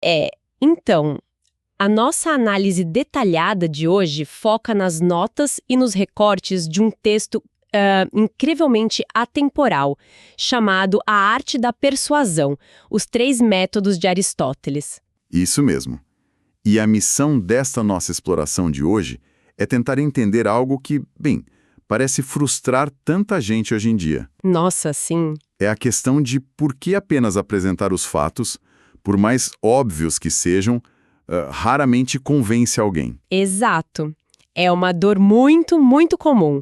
É, então, a nossa análise detalhada de hoje foca nas notas e nos recortes de um texto incrivelmente atemporal, chamado A Arte da Persuasão, os Três Métodos de Aristóteles. Isso mesmo. E a missão desta nossa exploração de hoje é tentar entender algo que, bem, parece frustrar tanta gente hoje em dia. Nossa, sim. É a questão de por que apenas apresentar os fatos, por mais óbvios que sejam, raramente convence alguém. Exato. É uma dor muito, muito comum.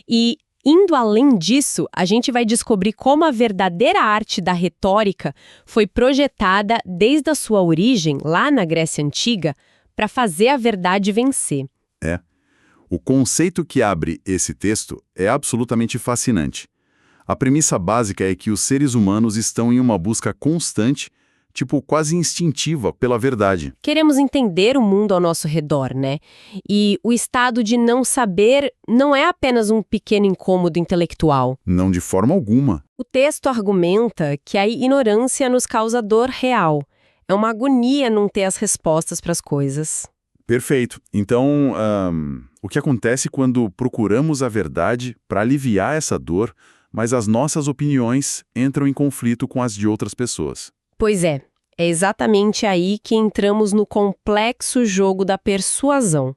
E, indo além disso, a gente vai descobrir como a verdadeira arte da retórica foi projetada desde a sua origem, lá na Grécia Antiga, para fazer a verdade vencer. É. O conceito que abre esse texto é absolutamente fascinante. A premissa básica é que os seres humanos estão em uma busca constante, tipo quase instintiva, pela verdade. Queremos entender o mundo ao nosso redor, né? E o estado de não saber não é apenas um pequeno incômodo intelectual. Não de forma alguma. O texto argumenta que a ignorância nos causa dor real. É uma agonia não ter as respostas para as coisas. Perfeito. Então, o que acontece quando procuramos a verdade para aliviar essa dor, mas as nossas opiniões entram em conflito com as de outras pessoas? Pois é exatamente aí que entramos no complexo jogo da persuasão.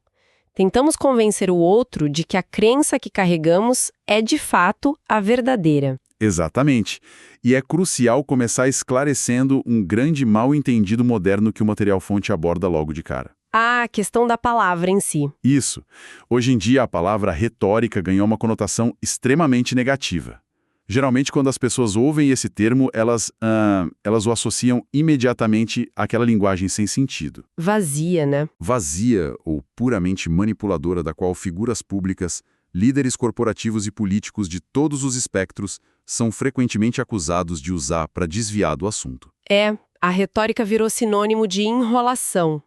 Tentamos convencer o outro de que a crença que carregamos é, de fato, a verdadeira. Exatamente. E é crucial começar esclarecendo um grande mal-entendido moderno que o material-fonte aborda logo de cara. A questão da palavra em si. Isso. Hoje em dia, a palavra retórica ganhou uma conotação extremamente negativa. Geralmente, quando as pessoas ouvem esse termo, elas o associam imediatamente àquela linguagem sem sentido. Vazia, né? Vazia ou puramente manipuladora, da qual figuras públicas, líderes corporativos e políticos de todos os espectros são frequentemente acusados de usar para desviar do assunto. A retórica virou sinônimo de enrolação.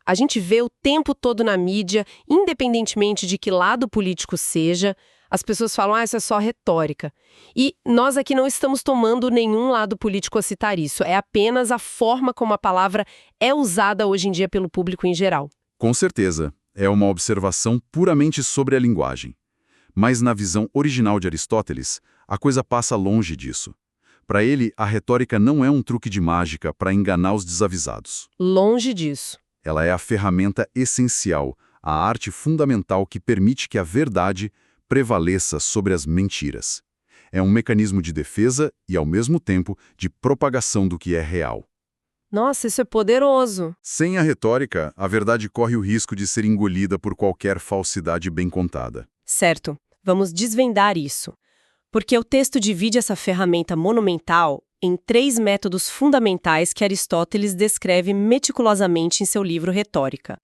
A gente vê o tempo todo na mídia, independentemente de que lado político seja, as pessoas falam, isso é só retórica. E nós aqui não estamos tomando nenhum lado político a citar isso, é apenas a forma como a palavra é usada hoje em dia pelo público em geral. Com certeza, é uma observação puramente sobre a linguagem. Mas na visão original de Aristóteles, a coisa passa longe disso. Para ele, a retórica não é um truque de mágica para enganar os desavisados. Longe disso. Ela é a ferramenta essencial, a arte fundamental que permite que a verdade prevaleça sobre as mentiras. É um mecanismo de defesa e, ao mesmo tempo, de propagação do que é real. Nossa, isso é poderoso. Sem a retórica, a verdade corre o risco de ser engolida por qualquer falsidade bem contada. Certo, vamos desvendar isso. Porque o texto divide essa ferramenta monumental em 3 métodos fundamentais que Aristóteles descreve meticulosamente em seu livro Retórica.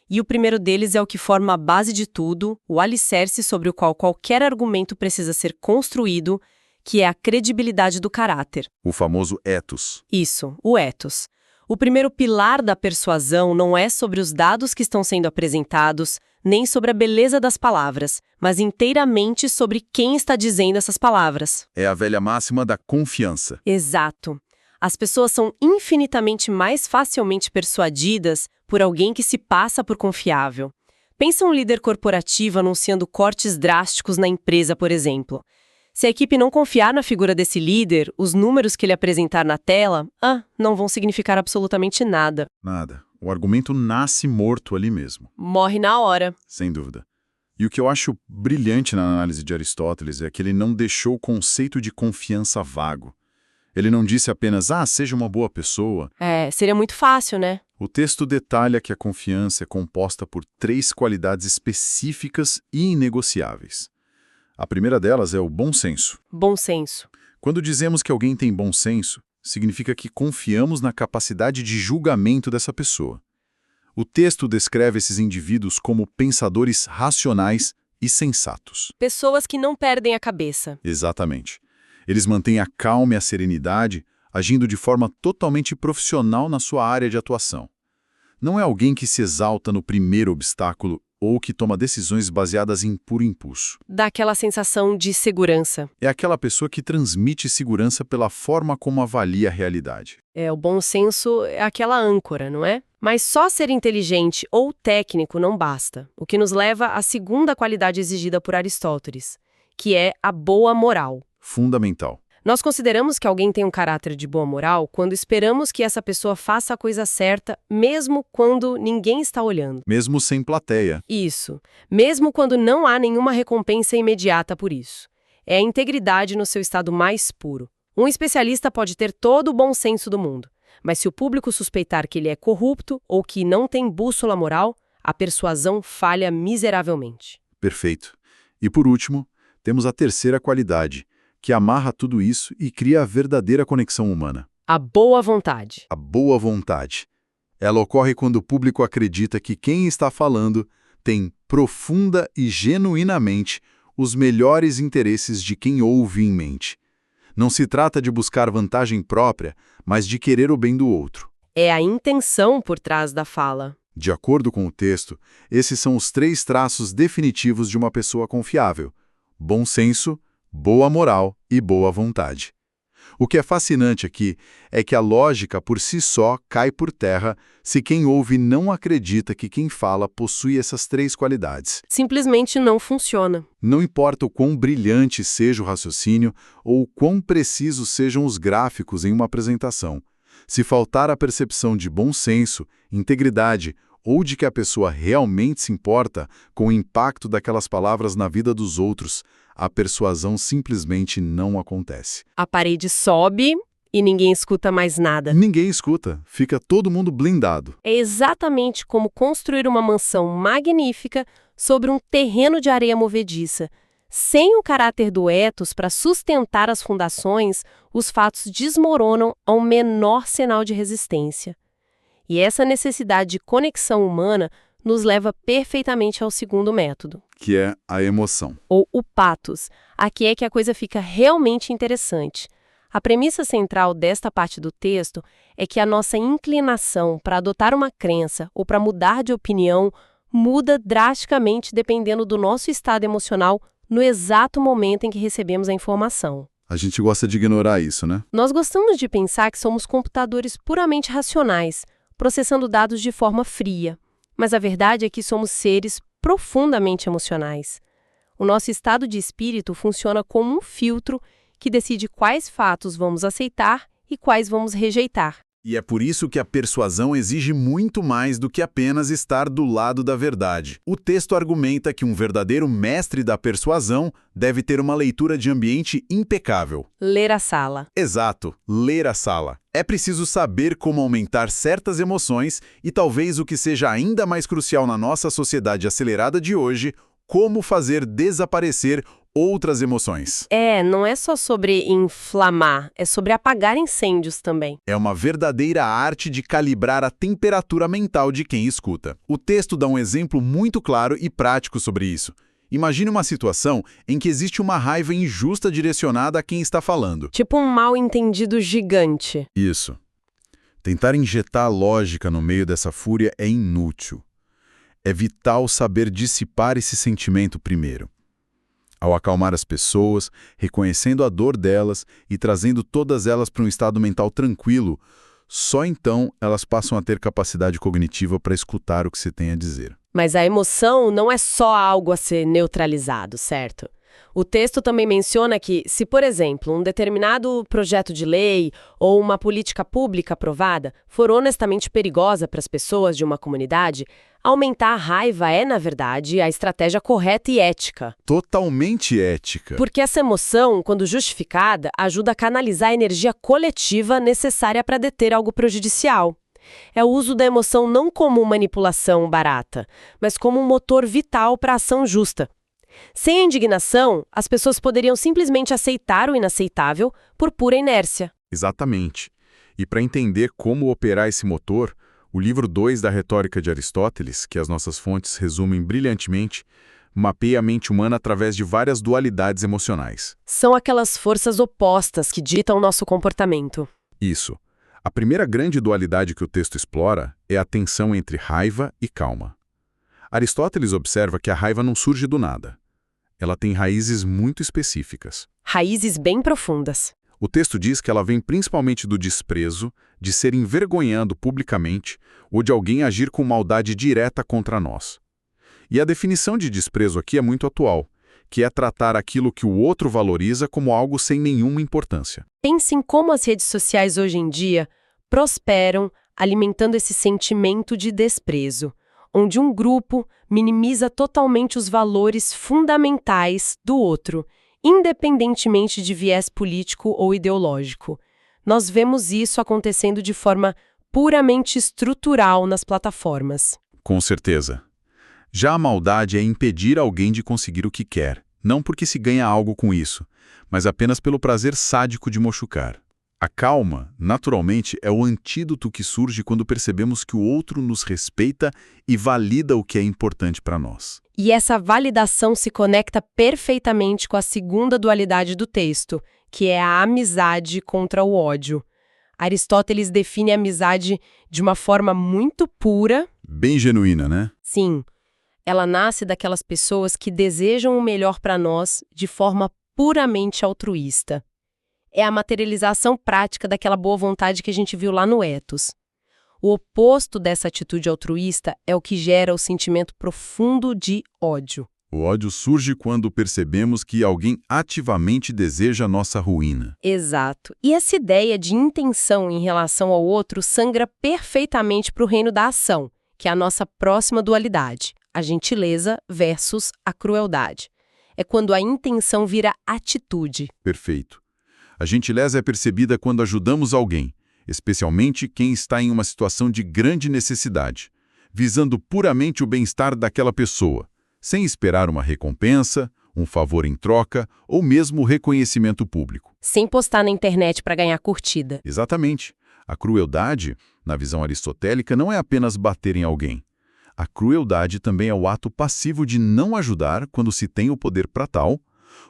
E o primeiro deles é o que forma a base de tudo, o alicerce sobre o qual qualquer argumento precisa ser construído, que é a credibilidade do caráter. O famoso ethos. Isso, o ethos. O primeiro pilar da persuasão não é sobre os dados que estão sendo apresentados, nem sobre a beleza das palavras, mas inteiramente sobre quem está dizendo essas palavras. É a velha máxima da confiança. Exato. As pessoas são infinitamente mais facilmente persuadidas por alguém que se passa por confiável. Pensa um líder corporativo anunciando cortes drásticos na empresa, por exemplo. Se a equipe não confiar na figura desse líder, os números que ele apresentar na tela, não vão significar absolutamente nada. Nada. O argumento nasce morto ali mesmo. Morre na hora. Sem dúvida. E o que eu acho brilhante na análise de Aristóteles é que ele não deixou o conceito de confiança vago. Ele não disse apenas, seja uma boa pessoa. Seria muito fácil, né? O texto detalha que a confiança é composta por 3 qualidades específicas e inegociáveis. A primeira delas é o bom senso. Bom senso. Quando dizemos que alguém tem bom senso, significa que confiamos na capacidade de julgamento dessa pessoa. O texto descreve esses indivíduos como pensadores racionais e sensatos. Pessoas que não perdem a cabeça. Exatamente. Eles mantêm a calma e a serenidade, agindo de forma totalmente profissional na sua área de atuação. Não é alguém que se exalta no primeiro obstáculo ou que toma decisões baseadas em puro impulso. Dá aquela sensação de segurança. É aquela pessoa que transmite segurança pela forma como avalia a realidade. O bom senso é aquela âncora, não é? Mas só ser inteligente ou técnico não basta, o que nos leva à segunda qualidade exigida por Aristóteles, que é a boa moral. Fundamental. Nós consideramos que alguém tem um caráter de boa moral quando esperamos que essa pessoa faça a coisa certa, mesmo quando ninguém está olhando. Mesmo sem plateia. Isso. Mesmo quando não há nenhuma recompensa imediata por isso. É a integridade no seu estado mais puro. Um especialista pode ter todo o bom senso do mundo, mas se o público suspeitar que ele é corrupto ou que não tem bússola moral, a persuasão falha miseravelmente. Perfeito. E por último, temos a terceira qualidade, que amarra tudo isso e cria a verdadeira conexão humana. A boa vontade. A boa vontade. Ela ocorre quando o público acredita que quem está falando tem profunda e genuinamente os melhores interesses de quem ouve em mente. Não se trata de buscar vantagem própria, mas de querer o bem do outro. É a intenção por trás da fala. De acordo com o texto, esses são os 3 traços definitivos de uma pessoa confiável: bom senso, boa moral e boa vontade. O que é fascinante aqui é que a lógica por si só cai por terra se quem ouve não acredita que quem fala possui essas 3 qualidades. Simplesmente não funciona. Não importa o quão brilhante seja o raciocínio ou o quão precisos sejam os gráficos em uma apresentação. Se faltar a percepção de bom senso, integridade ou de que a pessoa realmente se importa com o impacto daquelas palavras na vida dos outros, a persuasão simplesmente não acontece. A parede sobe e ninguém escuta mais nada. Ninguém escuta, fica todo mundo blindado. É exatamente como construir uma mansão magnífica sobre um terreno de areia movediça. Sem o caráter do ethos para sustentar as fundações, os fatos desmoronam ao menor sinal de resistência. E essa necessidade de conexão humana nos leva perfeitamente ao segundo método, que é a emoção. Ou o pathos. Aqui é que a coisa fica realmente interessante. A premissa central desta parte do texto é que a nossa inclinação para adotar uma crença ou para mudar de opinião muda drasticamente dependendo do nosso estado emocional no exato momento em que recebemos a informação. A gente gosta de ignorar isso, né? Nós gostamos de pensar que somos computadores puramente racionais, processando dados de forma fria. Mas a verdade é que somos seres profundamente emocionais. O nosso estado de espírito funciona como um filtro que decide quais fatos vamos aceitar e quais vamos rejeitar. E é por isso que a persuasão exige muito mais do que apenas estar do lado da verdade. O texto argumenta que um verdadeiro mestre da persuasão deve ter uma leitura de ambiente impecável. Ler a sala. Exato, ler a sala. É preciso saber como aumentar certas emoções e talvez o que seja ainda mais crucial na nossa sociedade acelerada de hoje, como fazer desaparecer outras emoções. Não é só sobre inflamar, é sobre apagar incêndios também. É uma verdadeira arte de calibrar a temperatura mental de quem escuta. O texto dá um exemplo muito claro e prático sobre isso. Imagine uma situação em que existe uma raiva injusta direcionada a quem está falando. Tipo um mal-entendido gigante. Isso. Tentar injetar lógica no meio dessa fúria é inútil. É vital saber dissipar esse sentimento primeiro. Ao acalmar as pessoas, reconhecendo a dor delas e trazendo todas elas para um estado mental tranquilo, só então elas passam a ter capacidade cognitiva para escutar o que se tem a dizer. Mas a emoção não é só algo a ser neutralizado, certo? O texto também menciona que, se, por exemplo, um determinado projeto de lei ou uma política pública aprovada for honestamente perigosa para as pessoas de uma comunidade, aumentar a raiva é, na verdade, a estratégia correta e ética. Totalmente ética. Porque essa emoção, quando justificada, ajuda a canalizar a energia coletiva necessária para deter algo prejudicial. É o uso da emoção não como manipulação barata, mas como um motor vital para a ação justa. Sem a indignação, as pessoas poderiam simplesmente aceitar o inaceitável por pura inércia. Exatamente. E para entender como operar esse motor, o livro 2 da Retórica de Aristóteles, que as nossas fontes resumem brilhantemente, mapeia a mente humana através de várias dualidades emocionais. São aquelas forças opostas que ditam nosso comportamento. Isso. A primeira grande dualidade que o texto explora é a tensão entre raiva e calma. Aristóteles observa que a raiva não surge do nada. Ela tem raízes muito específicas. Raízes bem profundas. O texto diz que ela vem principalmente do desprezo, de ser envergonhado publicamente ou de alguém agir com maldade direta contra nós. E a definição de desprezo aqui é muito atual, que é tratar aquilo que o outro valoriza como algo sem nenhuma importância. Pense em como as redes sociais hoje em dia prosperam alimentando esse sentimento de desprezo, onde um grupo minimiza totalmente os valores fundamentais do outro, independentemente de viés político ou ideológico. Nós vemos isso acontecendo de forma puramente estrutural nas plataformas. Com certeza. Já a maldade é impedir alguém de conseguir o que quer, não porque se ganha algo com isso, mas apenas pelo prazer sádico de machucar. A calma, naturalmente, é o antídoto que surge quando percebemos que o outro nos respeita e valida o que é importante para nós. E essa validação se conecta perfeitamente com a segunda dualidade do texto, que é a amizade contra o ódio. Aristóteles define a amizade de uma forma muito pura. Bem genuína, né? Sim, ela nasce daquelas pessoas que desejam o melhor para nós de forma puramente altruísta. É a materialização prática daquela boa vontade que a gente viu lá no ethos. O oposto dessa atitude altruísta é o que gera o sentimento profundo de ódio. O ódio surge quando percebemos que alguém ativamente deseja nossa ruína. Exato. E essa ideia de intenção em relação ao outro sangra perfeitamente para o reino da ação, que é a nossa próxima dualidade, a gentileza versus a crueldade. É quando a intenção vira atitude. Perfeito. A gentileza é percebida quando ajudamos alguém, especialmente quem está em uma situação de grande necessidade, visando puramente o bem-estar daquela pessoa, sem esperar uma recompensa, um favor em troca ou mesmo reconhecimento público. Sem postar na internet para ganhar curtida. Exatamente. A crueldade, na visão aristotélica, não é apenas bater em alguém. A crueldade também é o ato passivo de não ajudar quando se tem o poder para tal,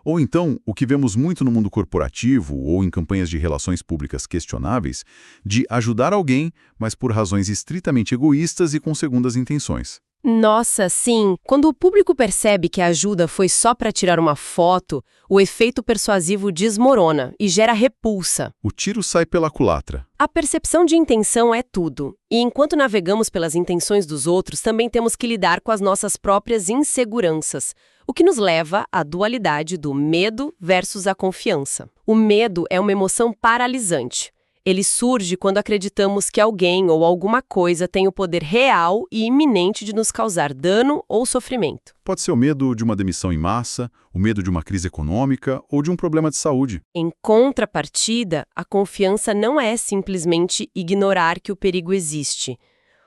ou então, o que vemos muito no mundo corporativo ou em campanhas de relações públicas questionáveis, de ajudar alguém, mas por razões estritamente egoístas e com segundas intenções. Nossa, sim! Quando o público percebe que a ajuda foi só para tirar uma foto, o efeito persuasivo desmorona e gera repulsa. O tiro sai pela culatra. A percepção de intenção é tudo. E enquanto navegamos pelas intenções dos outros, também temos que lidar com as nossas próprias inseguranças, o que nos leva à dualidade do medo versus a confiança. O medo é uma emoção paralisante. Ele surge quando acreditamos que alguém ou alguma coisa tem o poder real e iminente de nos causar dano ou sofrimento. Pode ser o medo de uma demissão em massa, o medo de uma crise econômica ou de um problema de saúde. Em contrapartida, a confiança não é simplesmente ignorar que o perigo existe.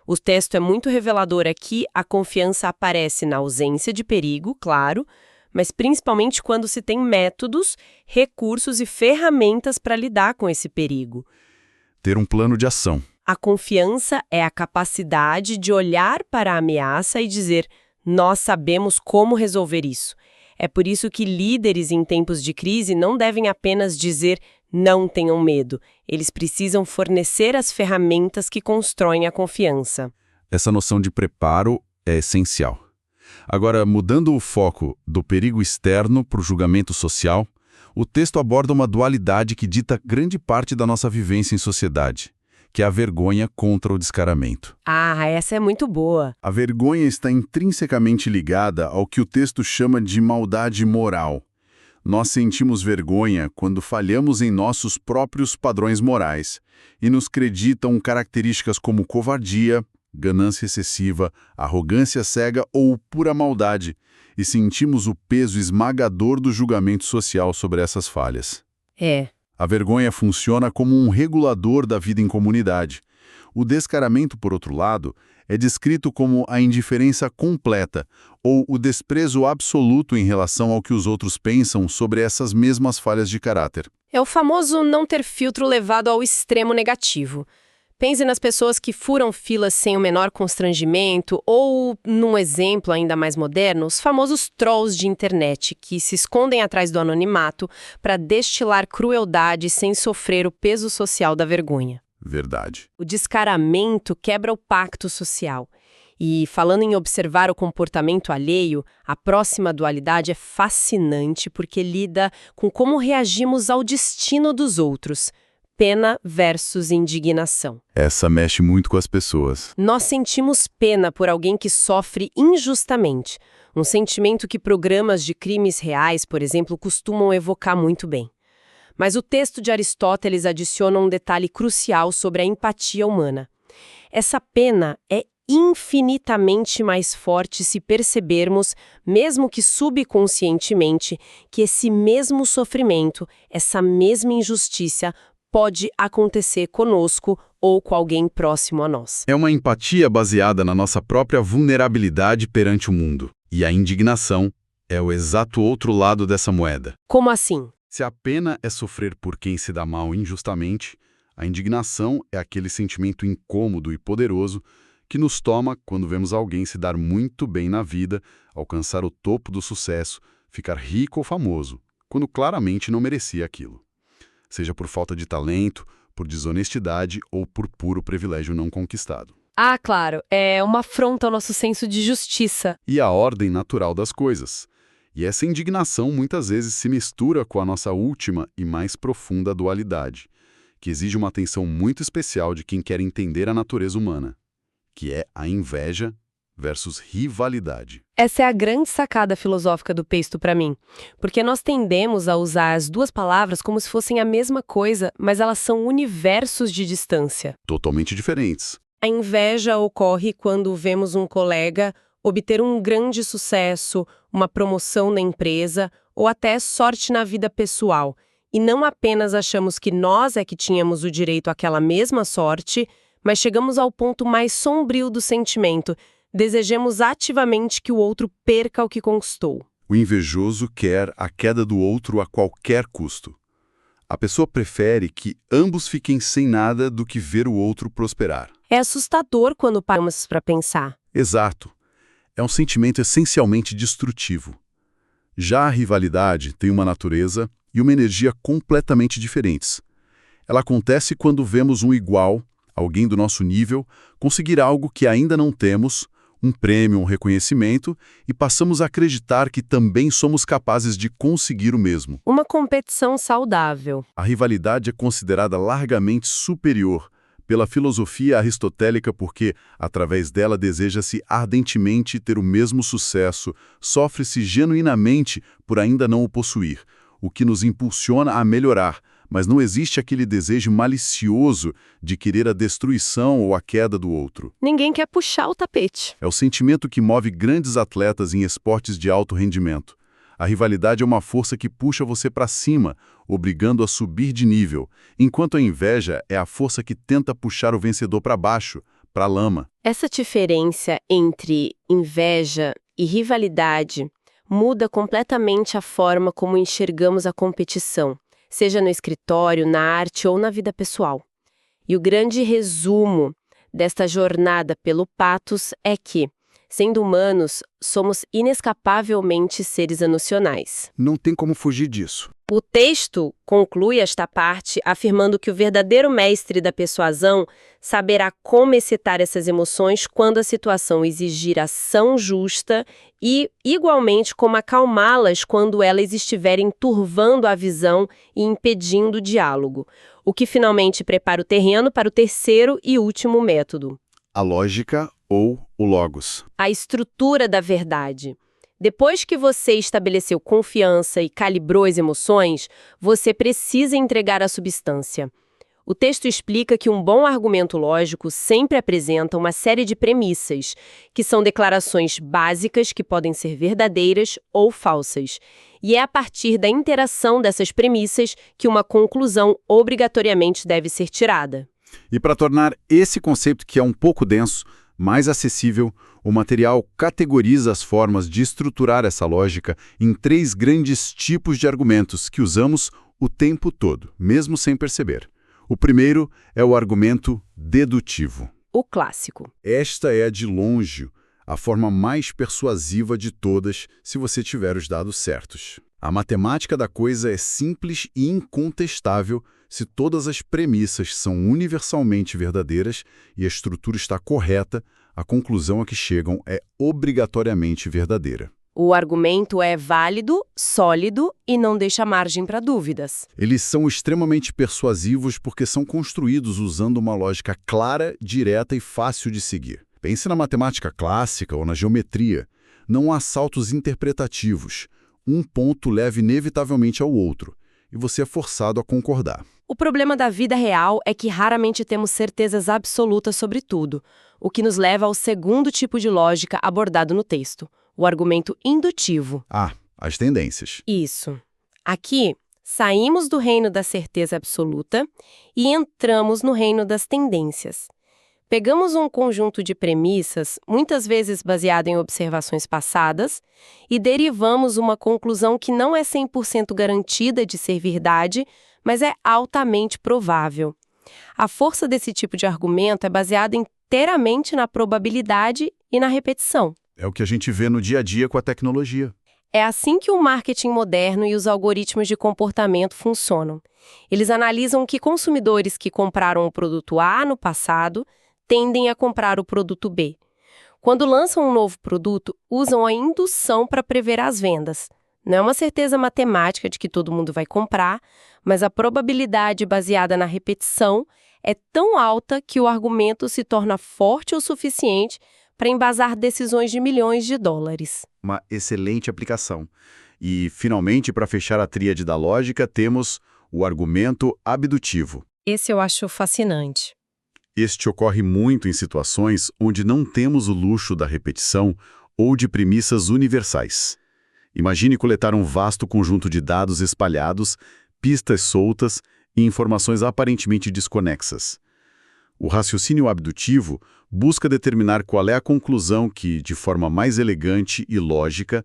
O texto é muito revelador aqui, a confiança aparece na ausência de perigo, claro, mas principalmente quando se tem métodos, recursos e ferramentas para lidar com esse perigo. Ter um plano de ação. A confiança é a capacidade de olhar para a ameaça e dizer, nós sabemos como resolver isso. É por isso que líderes em tempos de crise não devem apenas dizer, não tenham medo. Eles precisam fornecer as ferramentas que constroem a confiança. Essa noção de preparo é essencial. Agora, mudando o foco do perigo externo para o julgamento social, o texto aborda uma dualidade que dita grande parte da nossa vivência em sociedade, que é a vergonha contra o descaramento. Ah, essa é muito boa. A vergonha está intrinsecamente ligada ao que o texto chama de maldade moral. Nós sentimos vergonha quando falhamos em nossos próprios padrões morais e nos creditam características como covardia, ganância excessiva, arrogância cega ou pura maldade, e sentimos o peso esmagador do julgamento social sobre essas falhas. A vergonha funciona como um regulador da vida em comunidade. O descaramento, por outro lado, é descrito como a indiferença completa ou o desprezo absoluto em relação ao que os outros pensam sobre essas mesmas falhas de caráter. É o famoso não ter filtro levado ao extremo negativo. Pense nas pessoas que furam filas sem o menor constrangimento ou, num exemplo ainda mais moderno, os famosos trolls de internet que se escondem atrás do anonimato para destilar crueldade sem sofrer o peso social da vergonha. Verdade. O descaramento quebra o pacto social. E, falando em observar o comportamento alheio, a próxima dualidade é fascinante porque lida com como reagimos ao destino dos outros. Pena versus indignação. Essa mexe muito com as pessoas. Nós sentimos pena por alguém que sofre injustamente, um sentimento que programas de crimes reais, por exemplo, costumam evocar muito bem. Mas o texto de Aristóteles adiciona um detalhe crucial sobre a empatia humana. Essa pena é infinitamente mais forte se percebermos, mesmo que subconscientemente, que esse mesmo sofrimento, essa mesma injustiça, pode acontecer conosco ou com alguém próximo a nós. É uma empatia baseada na nossa própria vulnerabilidade perante o mundo. E a indignação é o exato outro lado dessa moeda. Como assim? Se a pena é sofrer por quem se dá mal injustamente, a indignação é aquele sentimento incômodo e poderoso que nos toma quando vemos alguém se dar muito bem na vida, alcançar o topo do sucesso, ficar rico ou famoso, quando claramente não merecia aquilo. Seja por falta de talento, por desonestidade ou por puro privilégio não conquistado. Ah, claro, é uma afronta ao nosso senso de justiça. E a ordem natural das coisas. E essa indignação muitas vezes se mistura com a nossa última e mais profunda dualidade, que exige uma atenção muito especial de quem quer entender a natureza humana, que é a inveja versus rivalidade. Essa é a grande sacada filosófica do texto para mim, porque nós tendemos a usar as duas palavras como se fossem a mesma coisa, mas elas são universos de distância. Totalmente diferentes. A inveja ocorre quando vemos um colega obter um grande sucesso, uma promoção na empresa ou até sorte na vida pessoal, e não apenas achamos que nós é que tínhamos o direito àquela mesma sorte, mas chegamos ao ponto mais sombrio do sentimento. Desejamos ativamente que o outro perca o que conquistou. O invejoso quer a queda do outro a qualquer custo. A pessoa prefere que ambos fiquem sem nada do que ver o outro prosperar. É assustador quando paramos para pensar. Exato. É um sentimento essencialmente destrutivo. Já a rivalidade tem uma natureza e uma energia completamente diferentes. Ela acontece quando vemos um igual, alguém do nosso nível, conseguir algo que ainda não temos, um prêmio, um reconhecimento, e passamos a acreditar que também somos capazes de conseguir o mesmo. Uma competição saudável. A rivalidade é considerada largamente superior pela filosofia aristotélica porque, através dela, deseja-se ardentemente ter o mesmo sucesso, sofre-se genuinamente por ainda não o possuir, o que nos impulsiona a melhorar, mas não existe aquele desejo malicioso de querer a destruição ou a queda do outro. Ninguém quer puxar o tapete. É o sentimento que move grandes atletas em esportes de alto rendimento. A rivalidade é uma força que puxa você para cima, obrigando a subir de nível, enquanto a inveja é a força que tenta puxar o vencedor para baixo, para a lama. Essa diferença entre inveja e rivalidade muda completamente a forma como enxergamos a competição, seja no escritório, na arte ou na vida pessoal. E o grande resumo desta jornada pelo pathos é que, sendo humanos, somos inescapavelmente seres emocionais. Não tem como fugir disso. O texto conclui esta parte afirmando que o verdadeiro mestre da persuasão saberá como excitar essas emoções quando a situação exigir ação justa e, igualmente, como acalmá-las quando elas estiverem turvando a visão e impedindo o diálogo, o que finalmente prepara o terreno para o terceiro e último método. A lógica ou o logos. A estrutura da verdade. Depois que você estabeleceu confiança e calibrou as emoções, você precisa entregar a substância. O texto explica que um bom argumento lógico sempre apresenta uma série de premissas, que são declarações básicas que podem ser verdadeiras ou falsas. E é a partir da interação dessas premissas que uma conclusão obrigatoriamente deve ser tirada. E para tornar esse conceito, que é um pouco denso, mais acessível, o material categoriza as formas de estruturar essa lógica em 3 grandes tipos de argumentos que usamos o tempo todo, mesmo sem perceber. O primeiro é o argumento dedutivo. O clássico. Esta é, de longe, a forma mais persuasiva de todas se você tiver os dados certos. A matemática da coisa é simples e incontestável se todas as premissas são universalmente verdadeiras e a estrutura está correta, a conclusão a que chegam é obrigatoriamente verdadeira. O argumento é válido, sólido e não deixa margem para dúvidas. Eles são extremamente persuasivos porque são construídos usando uma lógica clara, direta e fácil de seguir. Pense na matemática clássica ou na geometria. Não há saltos interpretativos. Um ponto leva inevitavelmente ao outro, e você é forçado a concordar. O problema da vida real é que raramente temos certezas absolutas sobre tudo, o que nos leva ao segundo tipo de lógica abordado no texto, o argumento indutivo. As tendências. Isso. Aqui, saímos do reino da certeza absoluta e entramos no reino das tendências. Pegamos um conjunto de premissas, muitas vezes baseado em observações passadas, e derivamos uma conclusão que não é 100% garantida de ser verdade, mas é altamente provável. A força desse tipo de argumento é baseada inteiramente na probabilidade e na repetição. É o que a gente vê no dia a dia com a tecnologia. É assim que o marketing moderno e os algoritmos de comportamento funcionam. Eles analisam que consumidores que compraram o produto A no passado tendem a comprar o produto B. Quando lançam um novo produto, usam a indução para prever as vendas. Não é uma certeza matemática de que todo mundo vai comprar, mas a probabilidade baseada na repetição é tão alta que o argumento se torna forte o suficiente para embasar decisões de milhões de dólares. Uma excelente aplicação. E, finalmente, para fechar a tríade da lógica, temos o argumento abdutivo. Esse eu acho fascinante. Este ocorre muito em situações onde não temos o luxo da repetição ou de premissas universais. Imagine coletar um vasto conjunto de dados espalhados, pistas soltas e informações aparentemente desconexas. O raciocínio abdutivo busca determinar qual é a conclusão que, de forma mais elegante e lógica,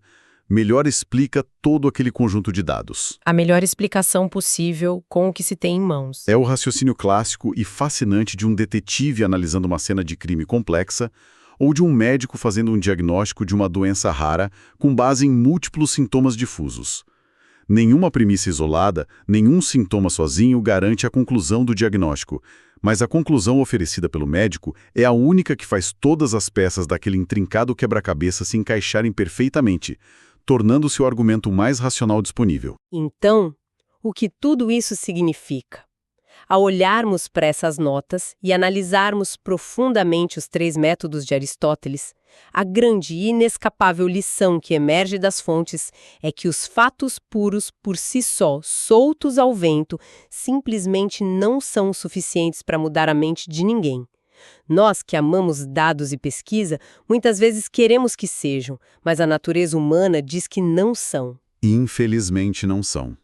melhor explica todo aquele conjunto de dados. A melhor explicação possível com o que se tem em mãos. É o raciocínio clássico e fascinante de um detetive analisando uma cena de crime complexa ou de um médico fazendo um diagnóstico de uma doença rara com base em múltiplos sintomas difusos. Nenhuma premissa isolada, nenhum sintoma sozinho garante a conclusão do diagnóstico, mas a conclusão oferecida pelo médico é a única que faz todas as peças daquele intrincado quebra-cabeça se encaixarem perfeitamente, tornando seu argumento o mais racional disponível. Então, o que tudo isso significa? Ao olharmos para essas notas e analisarmos profundamente os 3 métodos de Aristóteles, a grande e inescapável lição que emerge das fontes é que os fatos puros por si só, soltos ao vento, simplesmente não são suficientes para mudar a mente de ninguém. Nós que amamos dados e pesquisa, muitas vezes queremos que sejam, mas a natureza humana diz que não são. Infelizmente não são.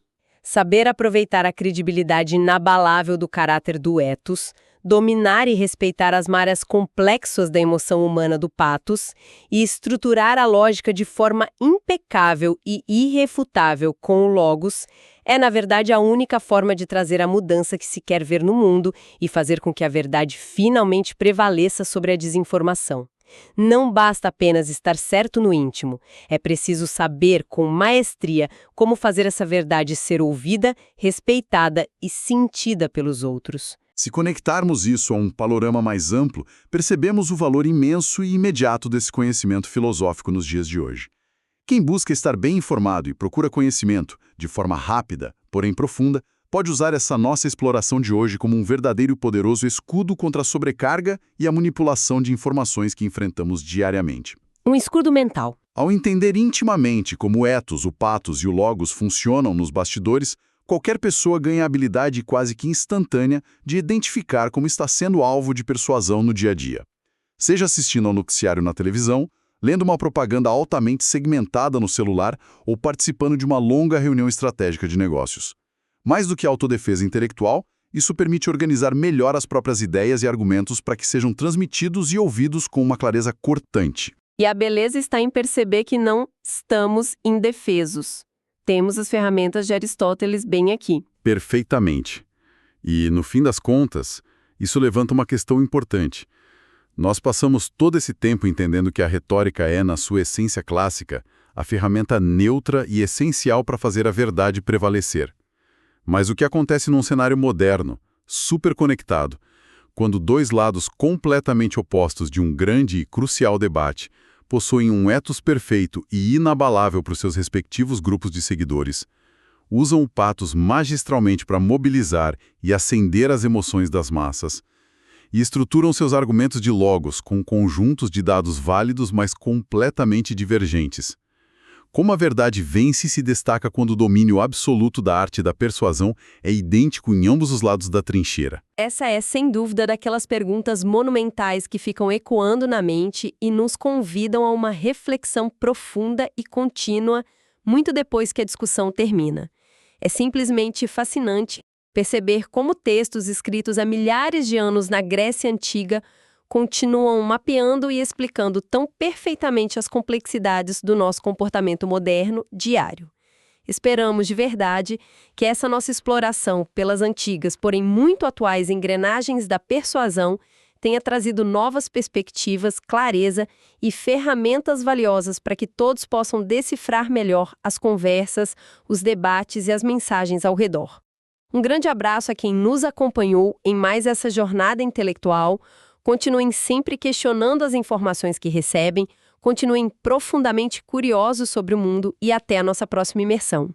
Saber aproveitar a credibilidade inabalável do caráter do ethos, dominar e respeitar as marés complexas da emoção humana do pathos e estruturar a lógica de forma impecável e irrefutável com o logos é, na verdade, a única forma de trazer a mudança que se quer ver no mundo e fazer com que a verdade finalmente prevaleça sobre a desinformação. Não basta apenas estar certo no íntimo, é preciso saber com maestria como fazer essa verdade ser ouvida, respeitada e sentida pelos outros. Se conectarmos isso a um panorama mais amplo, percebemos o valor imenso e imediato desse conhecimento filosófico nos dias de hoje. Quem busca estar bem informado e procura conhecimento de forma rápida, porém profunda, pode usar essa nossa exploração de hoje como um verdadeiro e poderoso escudo contra a sobrecarga e a manipulação de informações que enfrentamos diariamente. Um escudo mental. Ao entender intimamente como o ethos, o pathos e o logos funcionam nos bastidores, qualquer pessoa ganha a habilidade quase que instantânea de identificar como está sendo alvo de persuasão no dia a dia. Seja assistindo ao noticiário na televisão, lendo uma propaganda altamente segmentada no celular ou participando de uma longa reunião estratégica de negócios. Mais do que autodefesa intelectual, isso permite organizar melhor as próprias ideias e argumentos para que sejam transmitidos e ouvidos com uma clareza cortante. E a beleza está em perceber que não estamos indefesos. Temos as ferramentas de Aristóteles bem aqui. Perfeitamente. E, no fim das contas, isso levanta uma questão importante. Nós passamos todo esse tempo entendendo que a retórica é, na sua essência clássica, a ferramenta neutra e essencial para fazer a verdade prevalecer. Mas o que acontece num cenário moderno, superconectado, quando dois lados completamente opostos de um grande e crucial debate possuem um ethos perfeito e inabalável para os seus respectivos grupos de seguidores, usam o pathos magistralmente para mobilizar e acender as emoções das massas, e estruturam seus argumentos de logos com conjuntos de dados válidos, mas completamente divergentes. Como a verdade vence e se destaca quando o domínio absoluto da arte da persuasão é idêntico em ambos os lados da trincheira? Essa é, sem dúvida, daquelas perguntas monumentais que ficam ecoando na mente e nos convidam a uma reflexão profunda e contínua, muito depois que a discussão termina. É simplesmente fascinante perceber como textos escritos há milhares de anos na Grécia Antiga continuam mapeando e explicando tão perfeitamente as complexidades do nosso comportamento moderno diário. Esperamos de verdade que essa nossa exploração pelas antigas, porém muito atuais engrenagens da persuasão tenha trazido novas perspectivas, clareza e ferramentas valiosas para que todos possam decifrar melhor as conversas, os debates e as mensagens ao redor. Um grande abraço a quem nos acompanhou em mais essa jornada intelectual. Continuem sempre questionando as informações que recebem, continuem profundamente curiosos sobre o mundo e até a nossa próxima imersão.